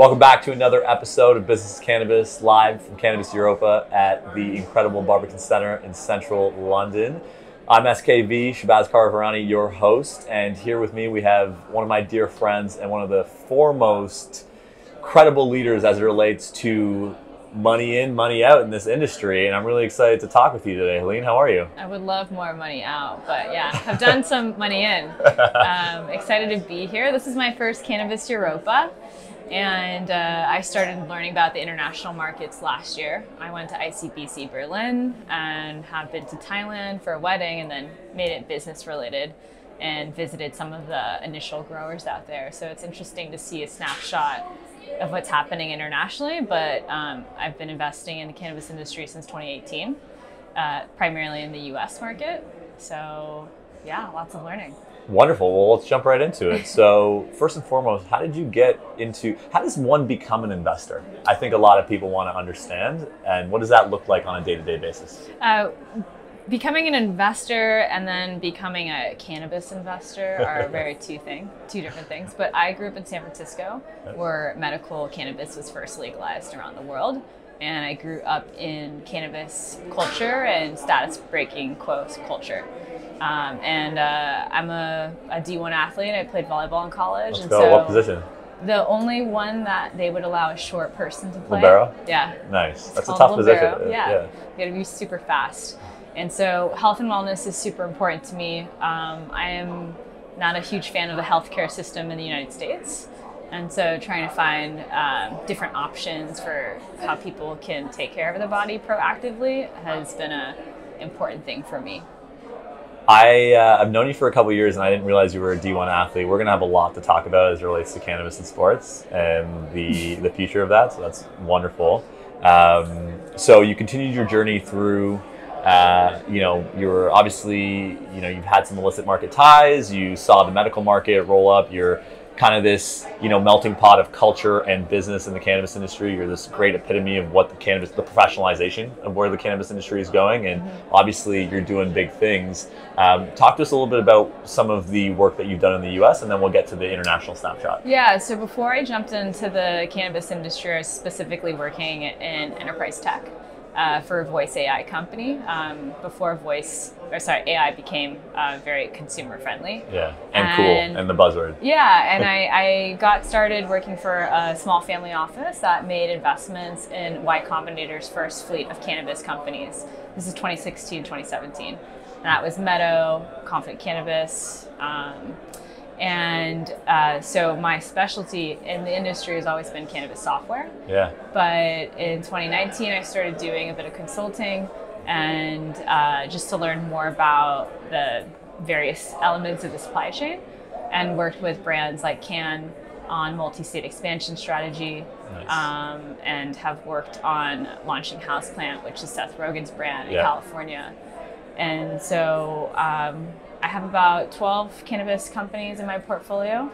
Welcome back to another episode of Business Cannabis, live from Cannabis Europa at the incredible Barbican Centre in central London. I'm SKV, Shahbaaz Kara-Virani, your host, and here with me we have one of my dear friends and one of the foremost credible leaders as it relates to money in, money out in this industry, and I'm really excited to talk with you today. Helene, how are you? I would love more money out, but yeah, I've done some money in. Excited to be here. This is my first Cannabis Europa, and I started learning about the international markets last year. I went to ICBC Berlin and have been to Thailand for a wedding and then made it business related and visited some of the initial growers out there. So it's interesting to see a snapshot of what's happening internationally, but I've been investing in the cannabis industry since 2018, primarily in the US market. So yeah, lots of learning. Wonderful. Well, let's jump right into it. So first and foremost, how does one become an investor? I think a lot of people want to understand, and what does that look like on a day-to-day basis? Becoming an investor and then becoming a cannabis investor are two different things. But I grew up in San Francisco, where medical cannabis was first legalized around the world. And I grew up in cannabis culture and status-breaking culture. I'm a D1 athlete. I played volleyball in college. Let's go. What position? The only one that they would allow a short person to play. Libero? Yeah. Nice. That's a tough libero. position. Yeah. You got to be super fast. And so health and wellness is super important to me. I am not a huge fan of the healthcare system in the United States. And so trying to find different options for how people can take care of their body proactively has been an important thing for me. I've known you for a couple of years and I didn't realize you were a D1 athlete. We're going to have a lot to talk about as it relates to cannabis and sports and the future of that. So that's wonderful. So you continued your journey through you're obviously, you've had some illicit market ties, you saw the medical market roll up, you're kind of this, melting pot of culture and business in the cannabis industry. You're this great epitome of what the professionalization of where the cannabis industry is going. And obviously you're doing big things. Talk to us a little bit about some of the work that you've done in the US, and then we'll get to the international snapshot. Yeah, so before I jumped into the cannabis industry, I was specifically working in enterprise tech. For a voice AI company, before AI became very consumer friendly. Yeah, and cool, and the buzzword. Yeah, and I got started working for a small family office that made investments in Y Combinator's first fleet of cannabis companies. This is 2016, 2017. And that was Meadow, Confident Cannabis, so my specialty in the industry has always been cannabis software. Yeah. But in 2019, I started doing a bit of consulting and just to learn more about the various elements of the supply chain, and worked with brands like Cann on multi-state expansion strategy. Nice. And have worked on launching Houseplant, which is Seth Rogen's brand in California. And so I have about 12 cannabis companies in my portfolio,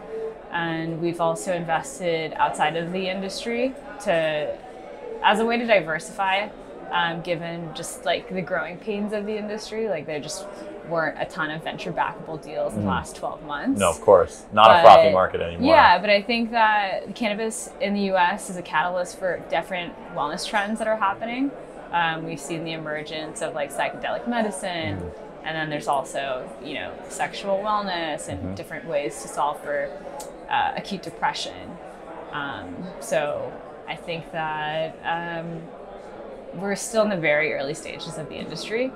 and we've also invested outside of the industry as a way to diversify, given just like the growing pains of the industry. Like there just weren't a ton of venture backable deals in the last 12 months. No, of course. Not a frothy market anymore. Yeah, but I think that cannabis in the US is a catalyst for different wellness trends that are happening. We've seen the emergence of like psychedelic medicine, and then there's also, sexual wellness and different ways to solve for acute depression. So I think that we're still in the very early stages of the industry,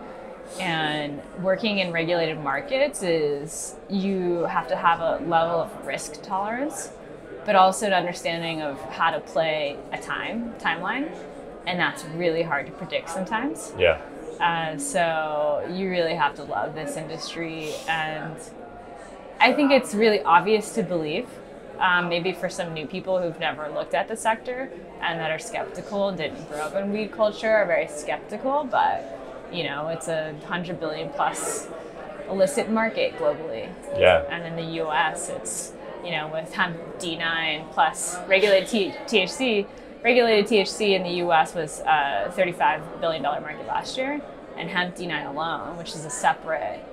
and working in regulated markets is you have to have a level of risk tolerance, but also an understanding of how to play a timeline. And that's really hard to predict sometimes. Yeah. So you really have to love this industry. And I think it's really obvious to believe, maybe for some new people who've never looked at the sector and that are skeptical and didn't grow up in weed culture, are very skeptical, but it's a $100 billion plus illicit market globally. Yeah. And in the US, it's, with hemp D9 plus regulated THC, regulated THC in the US was a $35 billion market last year, and hemp D9 alone, which is a separate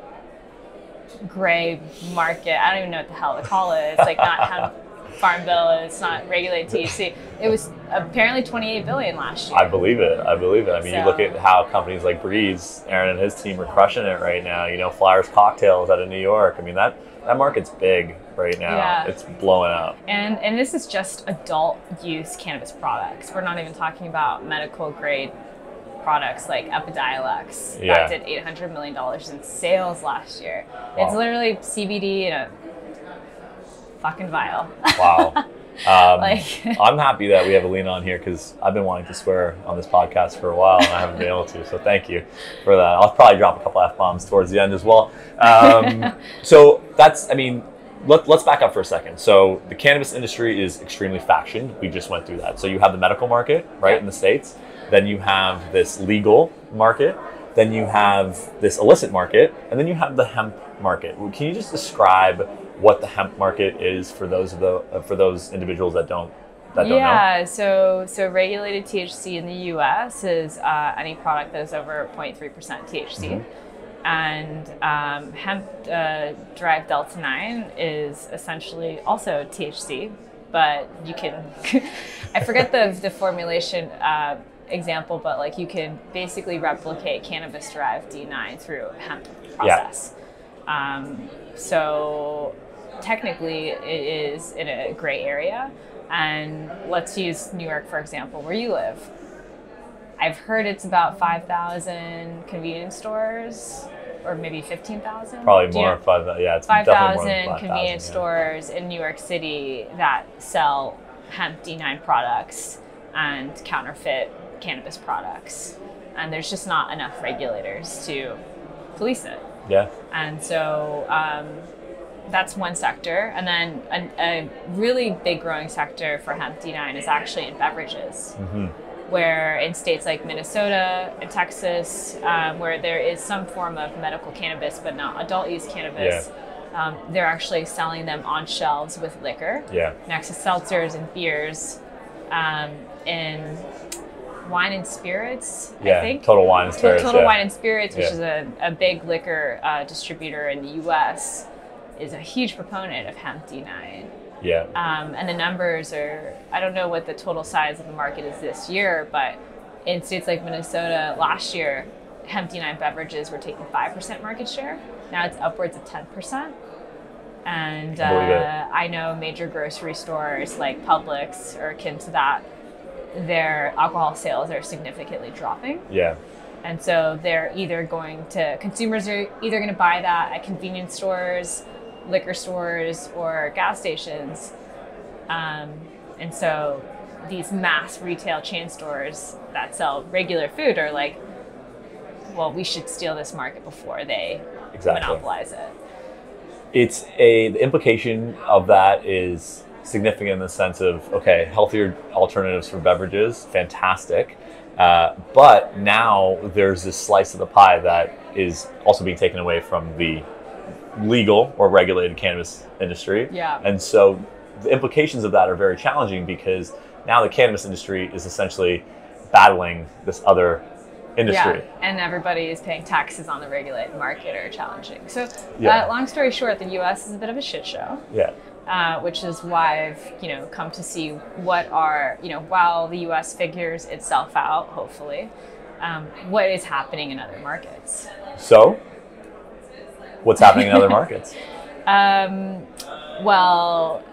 gray market. I don't even know what the hell to call it. It's like not hemp farm bill, it's not regulated THC. It was apparently 28 billion last year. I believe it. I mean, you look at how companies like Breeze, Aaron and his team are crushing it right now. You know, Flyers Cocktails out of New York. I mean, that market's big right now. Yeah. It's blowing up. And this is just adult use cannabis products. We're not even talking about medical grade products like Epidiolex that did $800 million in sales last year. Wow. It's literally CBD in a fucking vial. Wow. I'm happy that we have Helene on here because I've been wanting to swear on this podcast for a while and I haven't been able to. So thank you for that. I'll probably drop a couple F-bombs towards the end as well. So that's, I mean, let's back up for a second. So the cannabis industry is extremely factioned. We just went through that. So you have the medical market, right, in the States. Then you have this legal market. Then you have this illicit market. And then you have the hemp market. Can you just describe what the hemp market is for those individuals that don't know? Yeah, so regulated THC in the US is any product that is over 0.3% THC. Mm-hmm. And hemp derived Delta-9 is essentially also THC, but you can, I forget the formulation example, but like you can basically replicate cannabis derived D9 through a hemp process. Yeah. So technically it is in a gray area. And let's use New York, for example, where you live. I've heard it's about 5,000 convenience stores, or maybe 15,000. Probably more. Yeah, it's 5,000 convenience stores in New York City that sell hemp D9 products and counterfeit cannabis products. And there's just not enough regulators to police it. Yeah. And so that's one sector. And then a really big growing sector for hemp D9 is actually in beverages. Mm-hmm. Where in states like Minnesota and Texas, where there is some form of medical cannabis, but not adult use cannabis, they're actually selling them on shelves with liquor, next to seltzers and beers, in wine and spirits, I think. Total Wine and Spirits. Total Wine and Spirits, which is a big liquor distributor in the US, is a huge proponent of hemp D9. Yeah. And the numbers are, I don't know what the total size of the market is this year, but in states like Minnesota last year, hemp D9 beverages were taking 5% market share. Now it's upwards of 10%. And I know major grocery stores like Publix are akin to that. Their alcohol sales are significantly dropping. Yeah. And so consumers are either going to buy that at convenience stores, liquor stores, or gas stations. And so these mass retail chain stores that sell regular food are like, well, we should steal this market before they monopolize it. The implication of that is significant in the sense of, okay, healthier alternatives for beverages, fantastic. But now there's this slice of the pie that is also being taken away from the legal or regulated cannabis industry. Yeah. And so the implications of that are very challenging because now the cannabis industry is essentially battling this other industry. Yeah, and everybody is paying taxes on the regulated market are challenging. So long story short, the US is a bit of a shit show. Yeah. Which is why I've come to see what are, while the US figures itself out, hopefully, what is happening in other markets. So, what's happening in other markets? Well,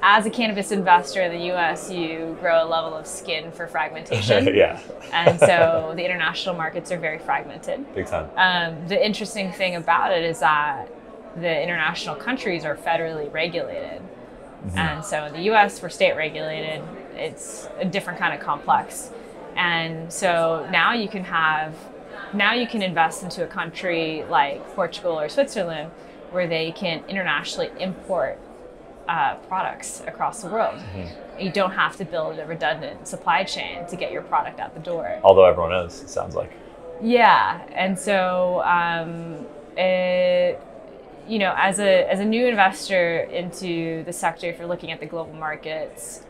as a cannabis investor in the US, you grow a level of skin for fragmentation. Yeah. And so the international markets are very fragmented. Big time. The interesting thing about it is that the international countries are federally regulated. Mm-hmm. And so in the US, we're state regulated. It's a different kind of complex. And so now you can invest into a country like Portugal or Switzerland where they can internationally import products across the world. Mm-hmm. You don't have to build a redundant supply chain to get your product out the door. Although everyone is, it sounds like. Yeah, and so as a new investor into the sector, if you're looking at the global markets,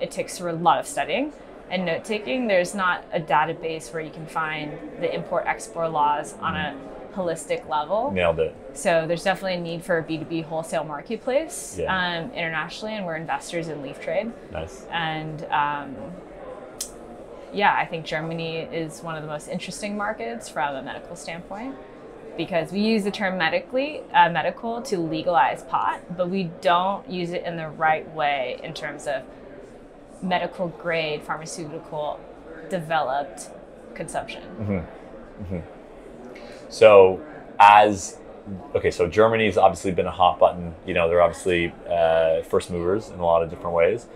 it takes a lot of studying and note taking. There's not a database where you can find the import-export laws on a holistic level. Nailed it. So there's definitely a need for a B2B wholesale marketplace Yeah. Internationally, and we're investors in Leaf Trade. Nice. And yeah, I think Germany is one of the most interesting markets from a medical standpoint, because we use the term medical to legalize pot, but we don't use it in the right way in terms of medical grade pharmaceutical developed consumption. Mm-hmm. Mm-hmm. So so Germany's obviously been a hot button. You know, they're obviously first movers in a lot of different ways.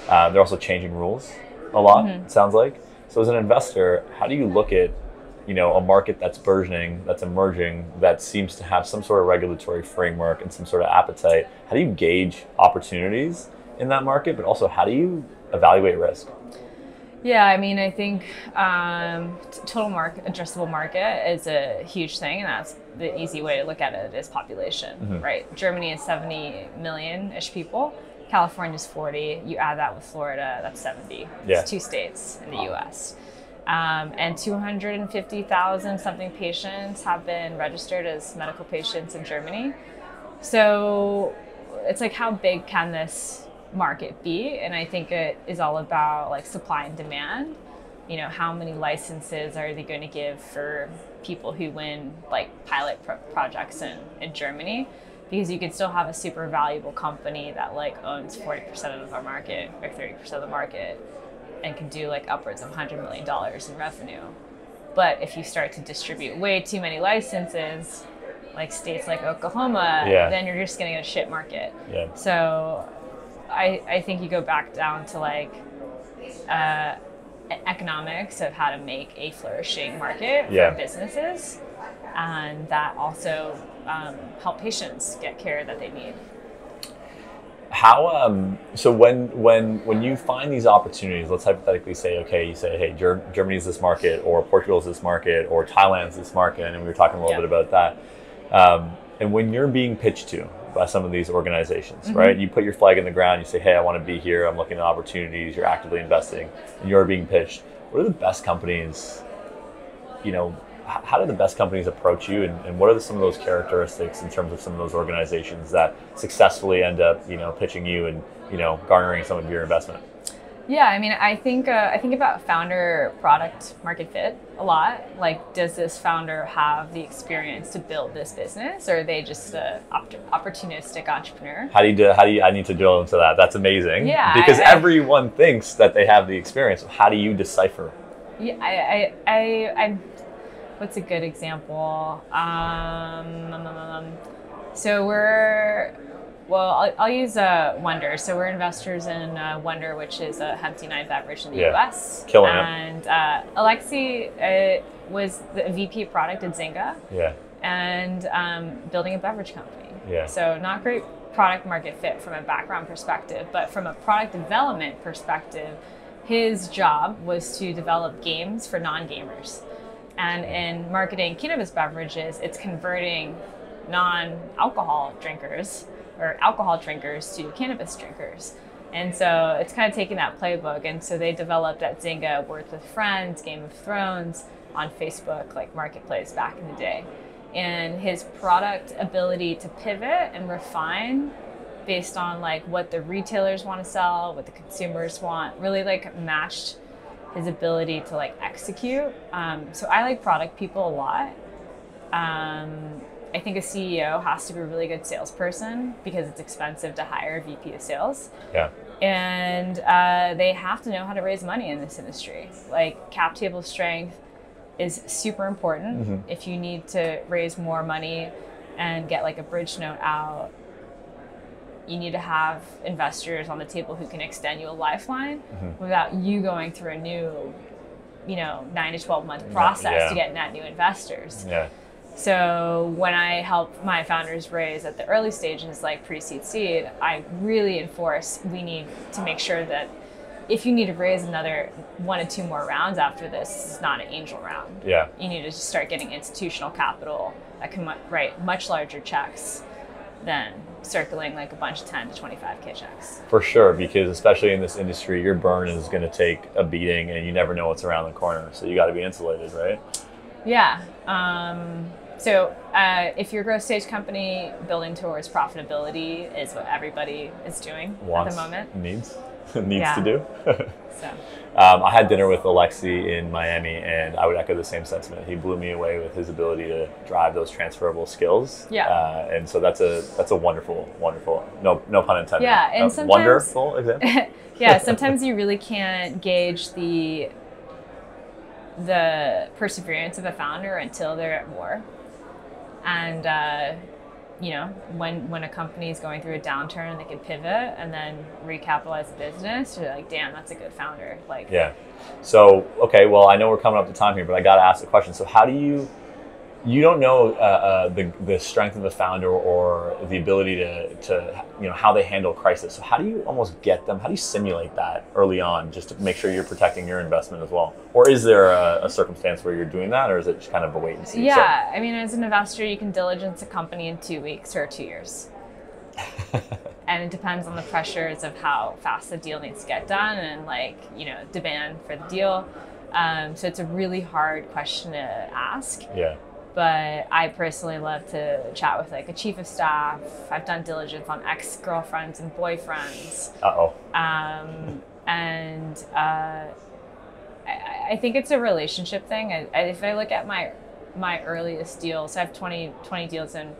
They're also changing rules a lot, it sounds like. So as an investor, how do you look at, you know, a market that's burgeoning, that's emerging, that seems to have some sort of regulatory framework and some sort of appetite? How do you gauge opportunities in that market, but also how do you evaluate risk? Yeah, I mean, I think total addressable market is a huge thing, and that's the easy way to look at it is population, right? Germany is 70 million-ish people. California is 40. You add that with Florida, that's 70. Yeah. It's 2 states in the U.S. And 250,000 something patients have been registered as medical patients in Germany. So it's like, how big can this market be? And I think it is all about like supply and demand. You know, how many licenses are they going to give for people who win like pilot projects in Germany? Because you could still have a super valuable company that like owns 40% of the market or 30% of the market and can do like upwards of $100 million in revenue. But if you start to distribute way too many licenses, like states like Oklahoma, then you're just getting a shit market. Yeah. So I think you go back down to like economics of how to make a flourishing market for businesses, and that also help patients get care that they need. How so when you find these opportunities, let's hypothetically say, okay, you say, hey, Germany's this market, or Portugal's this market, or Thailand's this market, and we were talking a little bit about that. And when you're being pitched to by some of these organizations, right? You put your flag in the ground, you say, hey, I want to be here, I'm looking at opportunities, you're actively investing, and you're being pitched. What are the best companies, you know, how do the best companies approach you, and what are some of those characteristics in terms of some of those organizations that successfully end up, you know, pitching you and, you know, garnering some of your investment? Yeah, I mean, I think about founder product market fit a lot. Like, does this founder have the experience to build this business, or are they just an opportunistic entrepreneur? How do you? I need to drill into that. That's amazing. Yeah, because everyone thinks that they have the experience. How do you decipher? Yeah, I what's a good example? So I'll use Wonder. So we're investors in Wonder, which is a hemp D9 beverage in the US. Killing it. And Alexi was the VP product at Zynga. Yeah. And building a beverage company. Yeah. So not great product market fit from a background perspective, but from a product development perspective, his job was to develop games for non-gamers. And in marketing cannabis beverages, it's converting non-alcohol drinkers or alcohol drinkers to cannabis drinkers. And so it's kind of taking that playbook. And so they developed at Zynga Words with Friends, Game of Thrones on Facebook, like Marketplace back in the day. And his product ability to pivot and refine based on like what the retailers want to sell, what the consumers want, really like matched his ability to like execute. So I like product people a lot. I think a CEO has to be a really good salesperson because it's expensive to hire a VP of sales. Yeah. And they have to know how to raise money in this industry. Like cap table strength is super important. If you need to raise more money and get like a bridge note out, you need to have investors on the table who can extend you a lifeline without you going through a new, 9 to 12 month process to get net new investors. Yeah. So when I help my founders raise at the early stages, like pre-seed seed, I really enforce we need to make sure that if you need to raise another 1 to 2 more rounds after this, it's not an angel round. Yeah. You need to just start getting institutional capital that can write much larger checks than circling like a bunch of 10 to 25K checks. For sure, because especially in this industry, your burn is going to take a beating and you never know what's around the corner. So you got to be insulated, right? Yeah. So if you're a growth stage company, building towards profitability is what everybody is doing at the moment. Needs to do. So. I had dinner with Alexi in Miami, and I would echo the same sentiment. He blew me away with his ability to drive those transferable skills. Yeah. And so that's a wonderful, no pun intended. Yeah, and sometimes wonderful example. Yeah, sometimes you really can't gauge the perseverance of a founder until they're at war. And you know, when a company is going through a downturn, they can pivot and then recapitalize the business. You're like, damn, that's a good founder. Like, yeah. So, okay, well, I know we're coming up to time here, but I got to ask the question. So how do you don't know the strength of the founder or the ability to you know, how they handle crisis. So how do you almost get them? How do you simulate that early on just to make sure you're protecting your investment as well? Or is there a circumstance where you're doing that, or is it just kind of a wait and see? Yeah, I mean, as an investor, you can diligence a company in 2 weeks or 2 years. And it depends on the pressures of how fast the deal needs to get done and, like, you know, demand for the deal. So it's a really hard question to ask. Yeah. But I personally love to chat with, like, a chief of staff. I've done diligence on ex-girlfriends and boyfriends. And I think it's a relationship thing. If I look at my earliest deals, I have 20 deals in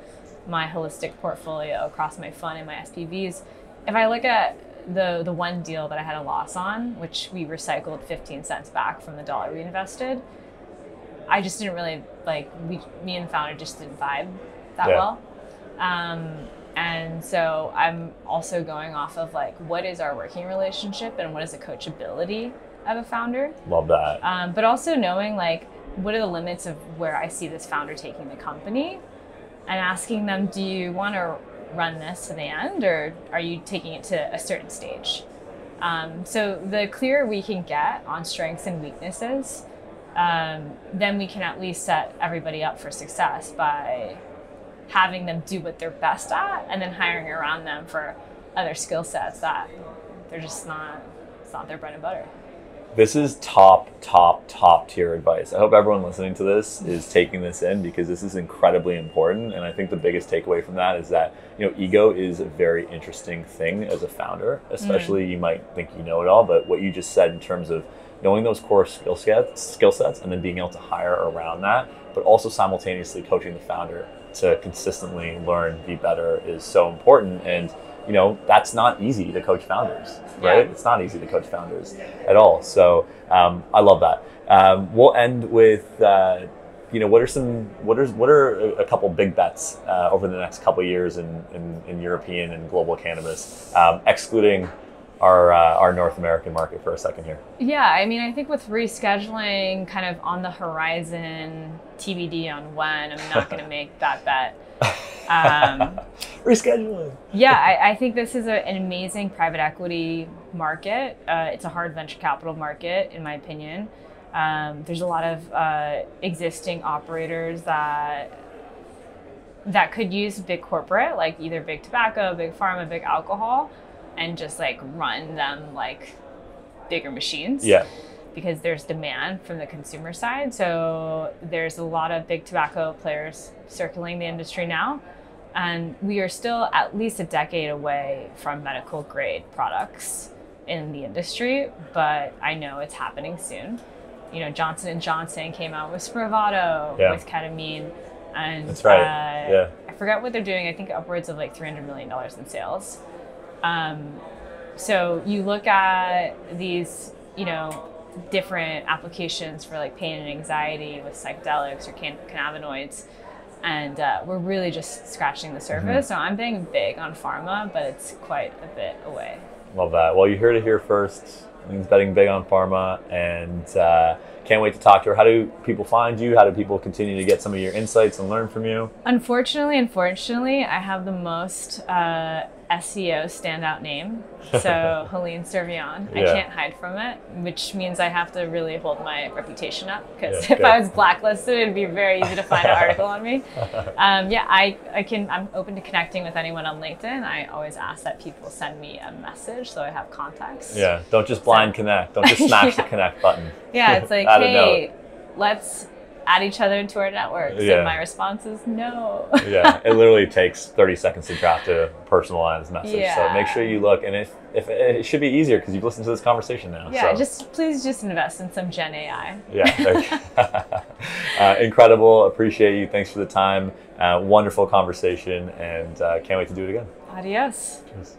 my holistic portfolio across my fund and my SPVs. If I look at the one deal that I had a loss on, which we recycled 15 cents back from the dollar we invested, I just didn't really, like, me and the founder just didn't vibe that well. And so I'm also going off of, like, what is our working relationship and what is the coachability of a founder? Love that. But also knowing, like, what are the limits of where I see this founder taking the company, and asking them, do you want to run this to the end, or are you taking it to a certain stage? So the clearer we can get on strengths and weaknesses, then we can at least set everybody up for success by having them do what they're best at, and then hiring around them for other skill sets that they're just not, it's not their bread and butter. This is top tier advice. I hope everyone listening to this is taking this in, because this is incredibly important. And I think the biggest takeaway from that is that, you know, ego is a very interesting thing as a founder, especially you might think you know it all, but what you just said in terms of knowing those core skill sets and then being able to hire around that, but also simultaneously coaching the founder to consistently learn, be better, is so important. And, you know, that's not easy to coach founders, right? Yeah. It's not easy to coach founders at all. So I love that. We'll end with, you know, what are a couple big bets over the next couple of years in European and global cannabis, excluding our North American market for a second here? Yeah, I mean, I think with rescheduling kind of on the horizon, TBD on when, I'm not going to make that bet. Rescheduling. Yeah, I think this is an amazing private equity market. It's a hard venture capital market, in my opinion. There's a lot of existing operators that could use big corporate, like either big tobacco, big pharma, big alcohol, and just, like, run them like bigger machines. Yeah. Because there's demand from the consumer side. So there's a lot of big tobacco players circling the industry now. And we are still at least a decade away from medical grade products in the industry, but I know it's happening soon. You know, Johnson & Johnson came out with Spravato, with ketamine. And that's right. I forget what they're doing. I think upwards of like $300 million in sales. So you look at these, you know, different applications for, like, pain and anxiety with psychedelics or cannabinoids, and we're really just scratching the surface. So I'm being big on pharma, but it's quite a bit away. Love that. Well, you heard it here first. Helene's betting big on pharma, and can't wait to talk to her. How do people find you? How do people continue to get some of your insights and learn from you? Unfortunately, I have the most SEO standout name. So Helene Servillon. I can't hide from it, which means I have to really hold my reputation up, because if I was blacklisted, it'd be very easy to find an article on me. I'm open to connecting with anyone on LinkedIn. I always ask that people send me a message so I have context. Yeah, don't just blind connect. Don't just smash the connect button. Yeah, it's like, hey, let's add each other into our networks. Yeah. And my response is no. Yeah, it literally takes 30 seconds to draft a personalized message. Yeah. So make sure you look, and if it should be easier because you've listened to this conversation now. Yeah, so. please invest in some Gen AI. Yeah, incredible. Appreciate you. Thanks for the time. Wonderful conversation, and can't wait to do it again. Adios. Cheers.